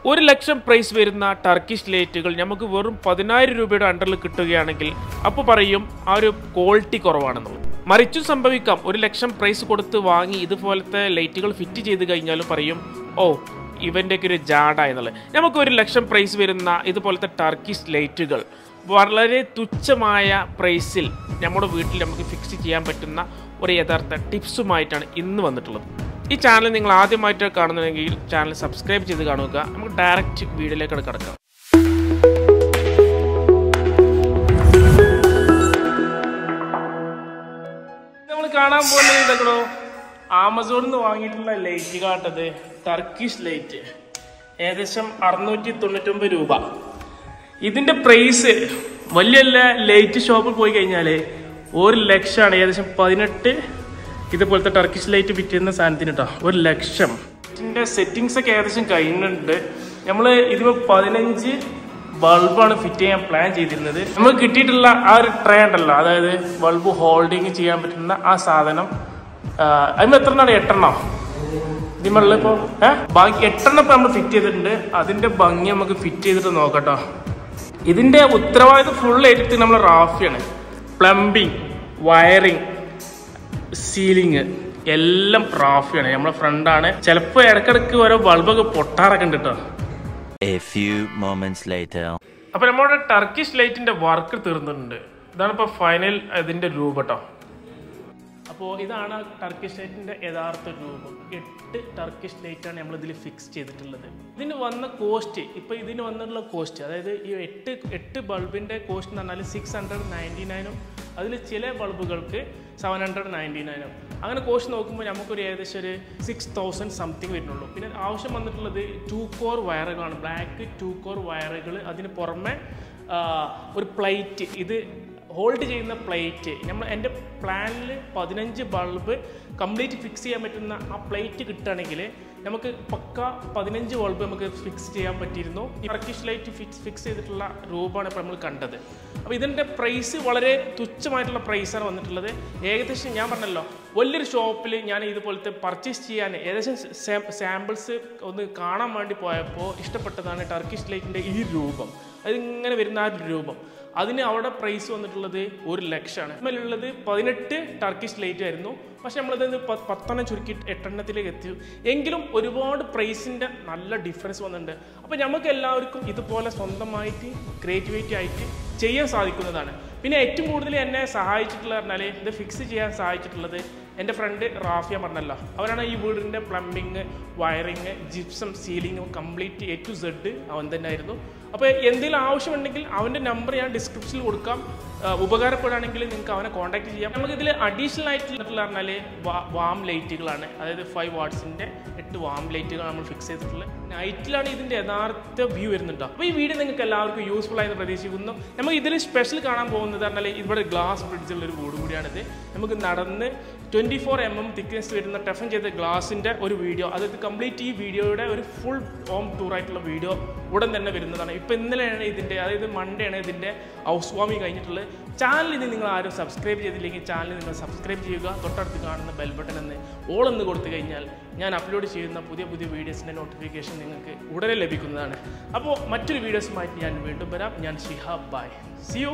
1 ലക്ഷം price വരുന്ന Turkish ലൈറ്റുകൾ നമുക്ക് വെറും 10,000 രൂപയുടെ അണ്ടറിൽ കിട്ടുകയാണെങ്കിൽ അപ്പോൾ പറയും ആ ഒരു ക്വാളിറ്റി കുറവാണെന്നുള്ളത്. മറിച്ചു സംഭവിക്കാം, 1 ലക്ഷം പ്രൈസ് കൊടുത്ത് വാങ്ങി ഇതുപോലത്തെ ലൈറ്റുകൾ ഫിറ്റ് ചെയ്ത് കഴിഞ്ഞാലും പറയും ഓ ഇവൻ്റെയൊക്കെ ഒരു ജാഡ എന്നുള്ളത്. നമുക്ക് 1 ലക്ഷം പ്രൈസ് വരുന്ന ഇതുപോലത്തെ ടർക്കിഷ് ലൈറ്റുകൾ വളരെ തുച്ഛമായ പ്രൈസിൽ നമ്മുടെ വീട്ടിൽ നമുക്ക് ഫിക്സ് ചെയ്യാൻ പറ്റുന്ന ഒരു യഥാർത്ഥ ടിപ്സുമായിട്ടാണ് ഇന്ന് വന്നിട്ടുള്ളത്. ഈ ചാനൽ നിങ്ങൾ ആദ്യമായിട്ട് കാണുന്നുണ്ടെങ്കിൽ ചാനൽ സബ്സ്ക്രൈബ് ചെയ്ത് കാണുക. നമുക്ക് ഡയറക്റ്റ് വീഡിയോയിലേക്ക് കിടക്കാം. നമ്മൾ കാണാൻ പോകുന്നത് ഇതൊക്കെയോ ആമസോണിൽ നിന്ന് വാങ്ങിയിട്ടുള്ള ലൈറ്റ് കാട്ടത് ടർക്കിഷ് ലൈറ്റ് ഏകദേശം 699 രൂപ. ഇതിന്റെ പ്രൈസ് വലിയ ലൈറ്റ് ഷോപ്പിൽ പോയി കഴിഞ്ഞാൽ 1 ലക്ഷമാണ്. ഏകദേശം 18 ഇതുപോലത്തെ ടർക്കിഷ് ലൈറ്റ് ഫിറ്റ് ചെയ്യുന്ന സാധനത്തിന് കേട്ടോ 1 ലക്ഷം. ഇതിന്റെ സെറ്റിങ്സ് ഒക്കെ ഏകദേശം കഴിഞ്ഞിട്ടുണ്ട്. നമ്മൾ ഇതിന് 15 ബൾബാണ് ഫിറ്റ് ചെയ്യാൻ പ്ലാൻ ചെയ്തിരുന്നത്. നമുക്ക് കിട്ടിയിട്ടുള്ള ആ ഒരു ട്രേ ഉണ്ടല്ലോ, അതായത് ബൾബ് ഹോൾഡിങ് ചെയ്യാൻ പറ്റുന്ന ആ സാധനം, അതിന് എത്ര എണ്ണമാണ്? 8 എണ്ണം. ഇതിമുള്ള ഇപ്പോൾ ബാക്കി 8 എണ്ണം ഇപ്പം നമ്മൾ ഫിറ്റ് ചെയ്തിട്ടുണ്ട്. അതിന്റെ ഭംഗി നമുക്ക് ഫിറ്റ് ചെയ്തിട്ട് നോക്കട്ടോ. ഇതിന്റെ ഉത്തരവാദിത്വം ഫുൾ ഏറ്റെടുത്ത് നമ്മൾ റാഫിയാണ്. പ്ലംബിങ്, വയറിങ്, സീലിങ് എല്ലാം റാഫിയാണ്. നമ്മളെ ഫ്രണ്ടാണ്. ചിലപ്പോൾ ഇടക്കിടക്ക് ഓരോ ബൾബൊക്കെ പൊട്ടാറൊക്കെ ഉണ്ട് കേട്ടോ. അപ്പൊ നമ്മുടെ ടർക്കിഷ് ലൈറ്റിന്റെ വർക്ക് തീർന്നിട്ടുണ്ട്. ഇതാണ് ഇപ്പൊ ഫൈനൽ ഇതിന്റെ രൂപം കേട്ടോ. അപ്പോൾ ഇതാണ് ടർക്കിഷ് ലൈറ്റിന്റെ യഥാർത്ഥ രൂപം. 8 ടർക്കിഷ് ലൈറ്റാണ് നമ്മൾ ഇതിൽ ഫിക്സ് ചെയ്തിട്ടുള്ളത്. ഇതിന് വന്ന കോസ്റ്റ്, ഇപ്പൊ ഇതിന് വന്നിട്ടുള്ള കോസ്റ്റ്, അതായത് ഈ 8 ബൾബിന്റെ കോസ്റ്റ് എന്ന് പറഞ്ഞാൽ 699ഉം അതിൽ ചില ബൾബുകൾക്ക് 799ഉം. അങ്ങനെ കോസ്റ്റ് നോക്കുമ്പോൾ നമുക്കൊരു ഏകദേശം ഒരു 6000 സംതിങ് വരുന്നുള്ളൂ. പിന്നെ ആവശ്യം വന്നിട്ടുള്ളത് 2 കോർ വയറുകളാണ്, ബ്ലാക്ക് 2 കോർ വയറുകൾ. അതിന് പുറമെ ഒരു പ്ലേറ്റ്, ഇത് ഹോൾഡ് ചെയ്യുന്ന പ്ലേറ്റ്. എൻ്റെ പ്ലാനിൽ 15 ബൾബ് കംപ്ലീറ്റ് ഫിക്സ് ചെയ്യാൻ പറ്റുന്ന ആ പ്ലേറ്റ് കിട്ടുകയാണെങ്കിൽ നമുക്ക് പക്ക 15 ബൾബ് നമുക്ക് ഫിക്സ് ചെയ്യാൻ പറ്റിയിരുന്നു. ഈ ടർക്കിഷ് ലൈറ്റ് ഫിക്സ് ചെയ്തിട്ടുള്ള രൂപമാണ് ഇപ്പോൾ നമ്മൾ കണ്ടത്. അപ്പോൾ ഇതിൻ്റെ പ്രൈസ് വളരെ തുച്ഛമായിട്ടുള്ള പ്രൈസാണ് വന്നിട്ടുള്ളത്. ഏകദേശം ഞാൻ പറഞ്ഞല്ലോ, വലിയൊരു ഷോപ്പിൽ ഞാൻ ഇതുപോലത്തെ പർച്ചേസ് ചെയ്യാൻ ഏകദേശം സാമ്പിൾസ് ഒന്ന് കാണാൻ വേണ്ടി പോയപ്പോൾ ഇഷ്ടപ്പെട്ടതാണ് ടർക്കിഷ് ലൈറ്റിൻ്റെ ഈ രൂപം. അതിങ്ങനെ വരുന്ന ആ രൂപം. അതിന് അവിടെ പ്രൈസ് വന്നിട്ടുള്ളത് 1 ലക്ഷമാണ്. അതിലുള്ളത് 18 ടർക്കിഷ് ലൈറ്റ് ആയിരുന്നു. പക്ഷെ നമ്മളത് 10 ചുരുക്കി 8 എണ്ണത്തിലേക്ക് എത്തി. എങ്കിലും ഒരുപാട് പ്രൈസിൻ്റെ നല്ല ഡിഫറൻസ് വന്നിട്ടുണ്ട്. അപ്പോൾ നമുക്ക് എല്ലാവർക്കും ഇതുപോലെ സ്വന്തമായിട്ട് ക്രിയേറ്റിവിറ്റി ആയിട്ട് ചെയ്യാൻ സാധിക്കുന്നതാണ്. പിന്നെ ഏറ്റവും കൂടുതൽ എന്നെ സഹായിച്ചിട്ടുള്ള പറഞ്ഞാൽ ഇത് ഫിക്സ് ചെയ്യാൻ സഹായിച്ചിട്ടുള്ളത് എൻ്റെ ഫ്രണ്ട് റാഫിയ പറഞ്ഞല്ലോ. അവരാണ് ഈ വീടിൻ്റെ plumbing, wiring, gypsum, ceiling complete A to Z അവൻ തന്നെ ആയിരുന്നു. അപ്പോൾ എന്തെങ്കിലും ആവശ്യമുണ്ടെങ്കിൽ അവൻ്റെ നമ്പർ ഞാൻ ഡിസ്ക്രിപ്ഷനിൽ കൊടുക്കാം. ഉപകാരപ്പെടുകയാണെങ്കിൽ നിങ്ങൾക്ക് അവനെ കോൺടാക്ട് ചെയ്യാം. നമുക്കിതിൽ അഡീഷണൽ ആയിട്ടുള്ള പറഞ്ഞാൽ വാം ലൈറ്റുകളാണ്, അതായത് 5 വാട്ട്സിൻ്റെ 8 വാം ലൈറ്റുകൾ നമ്മൾ ഫിക്സ് ചെയ്തിട്ടുള്ളത്. നൈറ്റിലാണ് ഇതിൻ്റെ യഥാർത്ഥ വ്യൂ വരുന്നുണ്ടോ. അപ്പോൾ ഈ വീഡിയോ നിങ്ങൾക്ക് എല്ലാവർക്കും യൂസ്ഫുൾ ആയെന്ന് പ്രതീക്ഷിക്കുന്നു. നമുക്ക് ഇതിൽ സ്പെഷ്യൽ കാണാൻ പോകുന്നത് പറഞ്ഞാൽ ഇവിടെ ഗ്ലാസ് ബ്രിഡ്ജുള്ളൊരു വീട് കൂടിയാണിത്. നമുക്ക് നടന്ന് 24 mm തിക്നെസ് വരുന്ന ടഫൻ ചെയ്ത ഗ്ലാസിൻ്റെ ഒരു വീഡിയോ, അതായത് കംപ്ലീറ്റ് ഈ വീഡിയോയുടെ ഒരു ഫുൾ ഹോം ടൂർ ആയിട്ടുള്ള വീഡിയോ ഉടൻ തന്നെ വരുന്നതാണ്. ഇപ്പോൾ ഇന്നലെയാണ് ഇതിൻ്റെ, അതായത് മൺഡേ ആണ് ഇതിൻ്റെ ഹൗസ് വാമിങ് കഴിഞ്ഞിട്ടുള്ളത്. ചാനലിൽ നിങ്ങൾ ആരും സബ്സ്ക്രൈബ് ചെയ്തില്ലെങ്കിൽ ചാനൽ നിങ്ങൾ സബ്സ്ക്രൈബ് ചെയ്യുക. തൊട്ടടുത്ത് കാണുന്ന ബെൽ ബട്ടൺ എന്ന് ഓൾ എന്ന് കൊടുത്തു കഴിഞ്ഞാൽ ഞാൻ അപ്ലോഡ് ചെയ്യുന്ന പുതിയ വീഡിയോസിൻ്റെ നോട്ടിഫിക്കേഷൻ നിങ്ങൾക്ക് ഉടനെ ലഭിക്കുന്നതാണ്. അപ്പോൾ മറ്റൊരു വീഡിയോസുമായിട്ട് ഞാൻ വീണ്ടും വരാം. ഞാൻ ഷിഹാബ്. By, C U.